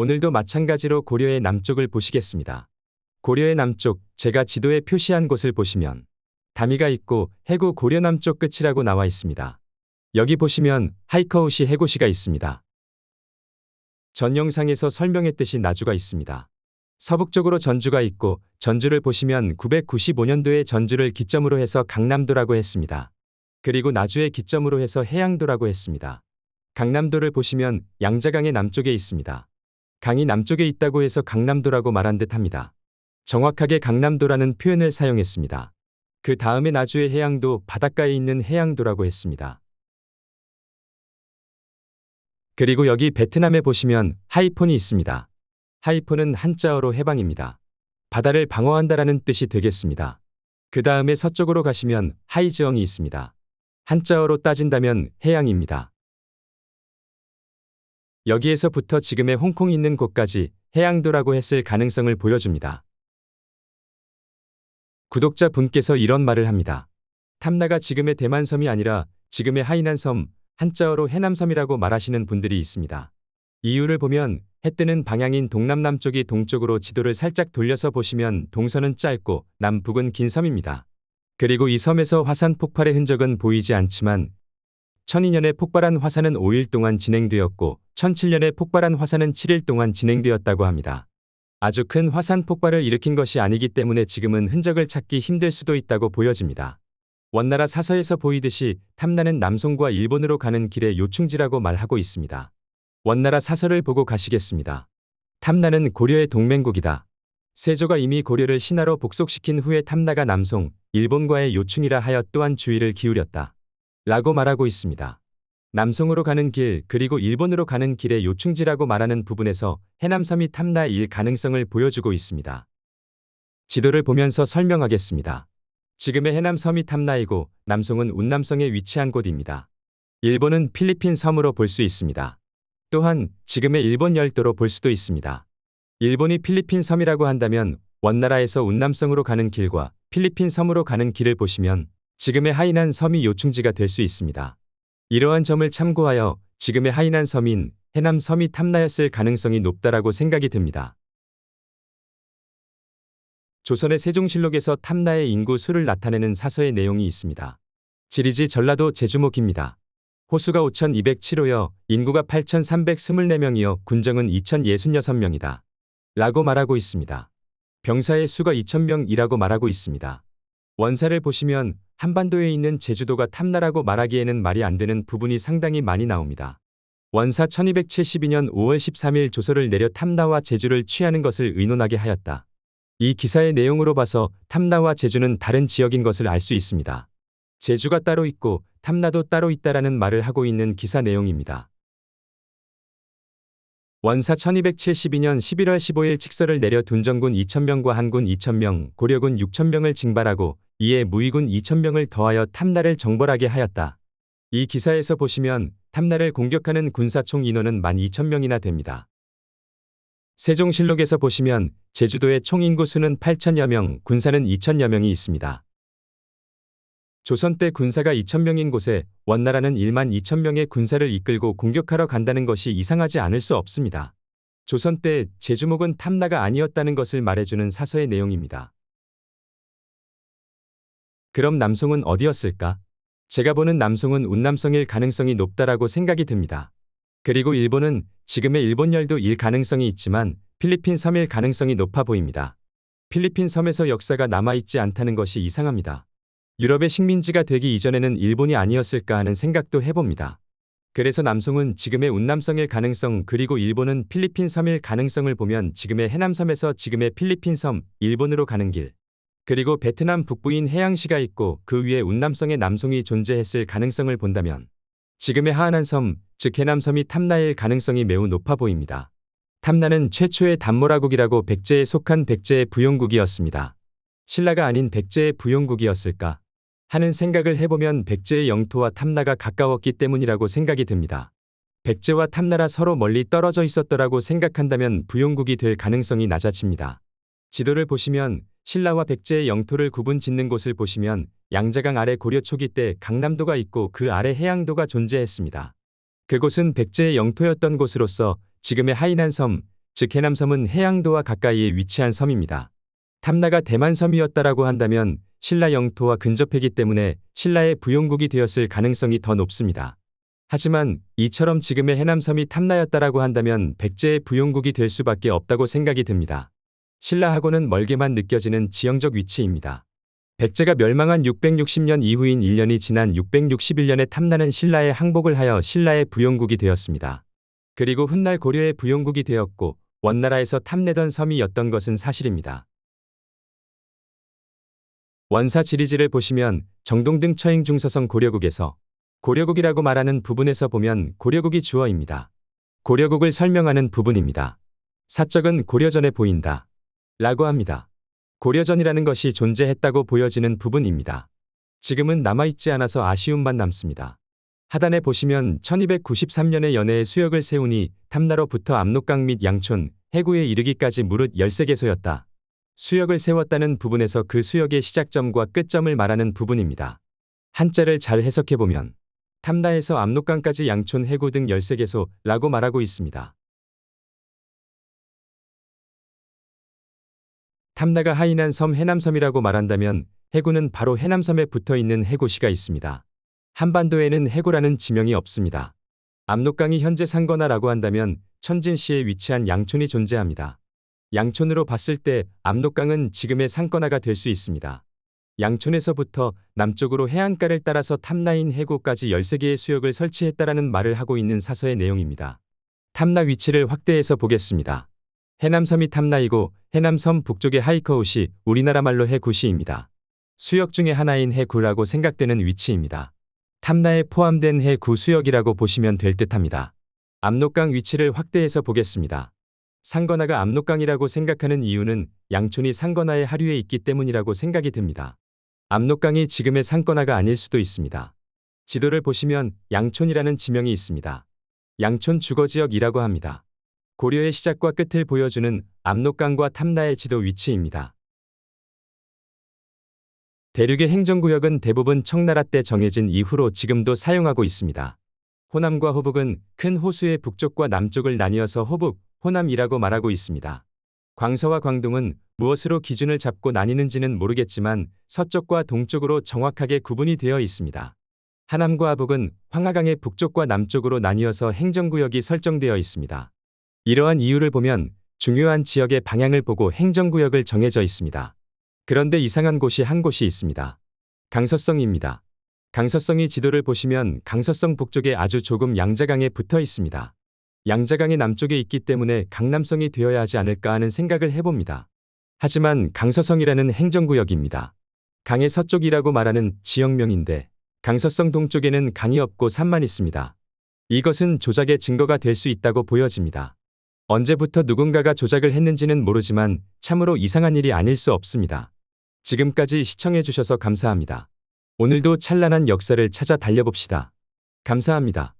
오늘도 마찬가지로 고려의 남쪽을 보시겠습니다. 고려의 남쪽, 제가 지도에 표시한 곳을 보시면 다미가 있고 해구 고려 남쪽 끝이라고 나와 있습니다. 여기 보시면 하이커우시 해고시가 있습니다. 전 영상에서 설명했듯이 나주가 있습니다. 서북쪽으로 전주가 있고 전주를 보시면 995년도에 전주를 기점으로 해서 강남도라고 했습니다. 그리고 나주의 기점으로 해서 해양도라고 했습니다. 강남도를 보시면 양자강의 남쪽에 있습니다. 강이 남쪽에 있다고 해서 강남도라고 말한 듯 합니다. 정확하게 강남도라는 표현을 사용했습니다. 그 다음에 나주의 해양도 바닷가에 있는 해양도라고 했습니다. 그리고 여기 베트남에 보시면 하이폰이 있습니다. 하이폰은 한자어로 해방입니다. 바다를 방어한다라는 뜻이 되겠습니다. 그 다음에 서쪽으로 가시면 하이즈엉이 있습니다. 한자어로 따진다면 해양입니다. 여기에서부터 지금의 홍콩이 있는 곳까지 해양도라고 했을 가능성을 보여줍니다. 구독자 분께서 이런 말을 합니다. 탐나가 지금의 대만섬이 아니라 지금의 하이난섬, 한자어로 해남섬이라고 말하시는 분들이 있습니다. 이유를 보면 해 뜨는 방향인 동남남쪽이 동쪽으로 지도를 살짝 돌려서 보시면 동서는 짧고 남북은 긴 섬입니다. 그리고 이 섬에서 화산 폭발의 흔적은 보이지 않지만 1002년에 폭발한 화산은 5일 동안 진행되었고 1007년에 폭발한 화산은 7일 동안 진행되었다고 합니다. 아주 큰 화산 폭발을 일으킨 것이 아니기 때문에 지금은 흔적을 찾기 힘들 수도 있다고 보여집니다. 원나라 사서에서 보이듯이 탐나는 남송과 일본으로 가는 길의 요충지라고 말하고 있습니다. 원나라 사서를 보고 가시겠습니다. 탐나는 고려의 동맹국이다. 세조가 이미 고려를 신하로 복속시킨 후에 탐나가 남송, 일본과의 요충이라 하여 또한 주의를 기울였다. 라고 말하고 있습니다. 남송으로 가는 길 그리고 일본으로 가는 길의 요충지라고 말하는 부분에서 해남섬이 탐나일 가능성을 보여주고 있습니다. 지도를 보면서 설명하겠습니다. 지금의 해남섬이 탐나이고 남송은 운남성에 위치한 곳입니다. 일본은 필리핀 섬으로 볼 수 있습니다. 또한 지금의 일본 열도로 볼 수도 있습니다. 일본이 필리핀 섬이라고 한다면 원나라에서 운남성으로 가는 길과 필리핀 섬으로 가는 길을 보시면 지금의 하이난 섬이 요충지가 될 수 있습니다. 이러한 점을 참고하여 지금의 하이난 섬인 해남 섬이 탐나였을 가능성이 높다라고 생각이 듭니다. 조선의 세종실록에서 탐나의 인구 수를 나타내는 사서의 내용이 있습니다. 지리지 전라도 제주목입니다. 호수가 5207호여 인구가 8324명이여 군정은 2066명이다. 라고 말하고 있습니다. 병사의 수가 2000명이라고 말하고 있습니다. 원사를 보시면 한반도에 있는 제주도가 탐나라고 말하기에는 말이 안 되는 부분이 상당히 많이 나옵니다. 원사 1272년 5월 13일 조서를 내려 탐나와 제주를 취하는 것을 의논하게 하였다. 이 기사의 내용으로 봐서 탐나와 제주는 다른 지역인 것을 알 수 있습니다. 제주가 따로 있고 탐나도 따로 있다라는 말을 하고 있는 기사 내용입니다. 원사 1272년 11월 15일 칙서를 내려 둔정군 2000명과 한군 2000명, 고려군 6000명을 징발하고 이에 무의군 2000명을 더하여 탐나를 정벌하게 하였다. 이 기사에서 보시면 탐나를 공격하는 군사총 인원은 12,000명이나 됩니다. 세종실록에서 보시면 제주도의 총 인구 수는 8,000여 명, 군사는 2,000여 명이 있습니다. 조선 때 군사가 2,000명인 곳에 원나라는 12,000명의 군사를 이끌고 공격하러 간다는 것이 이상하지 않을 수 없습니다. 조선 때 제주목은 탐나가 아니었다는 것을 말해주는 사서의 내용입니다. 그럼 남송은 어디였을까? 제가 보는 남송은 운남성일 가능성이 높다라고 생각이 듭니다. 그리고 일본은 지금의 일본열도일 가능성이 있지만 필리핀 섬일 가능성이 높아 보입니다. 필리핀 섬에서 역사가 남아있지 않다는 것이 이상합니다. 유럽의 식민지가 되기 이전에는 일본이 아니었을까 하는 생각도 해봅니다. 그래서 남송은 지금의 운남성일 가능성 그리고 일본은 필리핀 섬일 가능성을 보면 지금의 해남섬에서 지금의 필리핀 섬, 일본으로 가는 길 그리고 베트남 북부인 해양시가 있고 그 위에 운남성의 남송이 존재했을 가능성을 본다면 지금의 하안한섬, 즉 해남섬이 탐나일 가능성이 매우 높아 보입니다. 탐나는 최초의 단모라국이라고 백제에 속한 백제의 부용국이었습니다. 신라가 아닌 백제의 부용국이었을까 하는 생각을 해보면 백제의 영토와 탐나가 가까웠기 때문이라고 생각이 듭니다. 백제와 탐나라 서로 멀리 떨어져 있었더라고 생각한다면 부용국이 될 가능성이 낮아집니다. 지도를 보시면 신라와 백제의 영토를 구분 짓는 곳을 보시면 양자강 아래 고려 초기 때 강남도가 있고 그 아래 해양도가 존재했습니다. 그곳은 백제의 영토였던 곳으로서 지금의 하이난섬, 즉 해남섬은 해양도와 가까이에 위치한 섬입니다. 탐나가 대만 섬이었다라고 한다면 신라 영토와 근접했기 때문에 신라의 부용국이 되었을 가능성이 더 높습니다. 하지만 이처럼 지금의 해남섬이 탐나였다라고 한다면 백제의 부용국이 될 수밖에 없다고 생각이 듭니다. 신라하고는 멀게만 느껴지는 지형적 위치입니다. 백제가 멸망한 660년 이후인 1년이 지난 661년에 탐나는 신라의 항복을 하여 신라의 부용국이 되었습니다. 그리고 훗날 고려의 부용국이 되었고 원나라에서 탐내던 섬이었던 것은 사실입니다. 원사 지리지를 보시면 정동등 처행중서성 고려국에서 고려국이라고 말하는 부분에서 보면 고려국이 주어입니다. 고려국을 설명하는 부분입니다. 사적은 고려전에 보인다 라고 합니다. 고려전이라는 것이 존재했다고 보여지는 부분입니다. 지금은 남아있지 않아서 아쉬움만 남습니다. 하단에 보시면 1293년에 연해에 수역을 세우니 탐나로부터 압록강 및 양촌, 해구에 이르기까지 무릇 13개소였다. 수역을 세웠다는 부분에서 그 수역의 시작점과 끝점을 말하는 부분입니다. 한자를 잘 해석해보면 탐나에서 압록강까지 양촌, 해구 등 13개소라고 말하고 있습니다. 탐나가 하인한 섬 해남섬이라고 말한다면 해구는 바로 해남섬에 붙어있는 해구시가 있습니다. 한반도에는 해구라는 지명이 없습니다. 압록강이 현재 상거나라고 한다면 천진시에 위치한 양촌이 존재합니다. 양촌으로 봤을 때 압록강은 지금의 상거나가 될 수 있습니다. 양촌에서부터 남쪽으로 해안가를 따라서 탐나인 해구까지 13개의 수역을 설치했다라는 말을 하고 있는 사서의 내용입니다. 탐나 위치를 확대해서 보겠습니다. 해남섬이 탐나이고 해남섬 북쪽의 하이커웃이 우리나라 말로 해구시입니다. 수역 중의 하나인 해구라고 생각되는 위치입니다. 탐나에 포함된 해구 수역이라고 보시면 될 듯합니다. 압록강 위치를 확대해서 보겠습니다. 상거나가 압록강이라고 생각하는 이유는 양촌이 상거나의 하류에 있기 때문이라고 생각이 듭니다. 압록강이 지금의 상거나가 아닐 수도 있습니다. 지도를 보시면 양촌이라는 지명이 있습니다. 양촌 주거지역이라고 합니다. 고려의 시작과 끝을 보여주는 압록강과 탐나의 지도 위치입니다. 대륙의 행정구역은 대부분 청나라 때 정해진 이후로 지금도 사용하고 있습니다. 호남과 호북은 큰 호수의 북쪽과 남쪽을 나뉘어서 호북, 호남이라고 말하고 있습니다. 광서와 광동은 무엇으로 기준을 잡고 나뉘는지는 모르겠지만 서쪽과 동쪽으로 정확하게 구분이 되어 있습니다. 하남과 하북은 황하강의 북쪽과 남쪽으로 나뉘어서 행정구역이 설정되어 있습니다. 이러한 이유를 보면 중요한 지역의 방향을 보고 행정구역을 정해져 있습니다. 그런데 이상한 곳이 한 곳이 있습니다. 강서성입니다. 강서성이 지도를 보시면 강서성 북쪽에 아주 조금 양자강에 붙어 있습니다. 양자강의 남쪽에 있기 때문에 강남성이 되어야 하지 않을까 하는 생각을 해봅니다. 하지만 강서성이라는 행정구역입니다. 강의 서쪽이라고 말하는 지역명인데 강서성 동쪽에는 강이 없고 산만 있습니다. 이것은 조작의 증거가 될 수 있다고 보여집니다. 언제부터 누군가가 조작을 했는지는 모르지만 참으로 이상한 일이 아닐 수 없습니다. 지금까지 시청해주셔서 감사합니다. 오늘도 찬란한 역사를 찾아 달려봅시다. 감사합니다.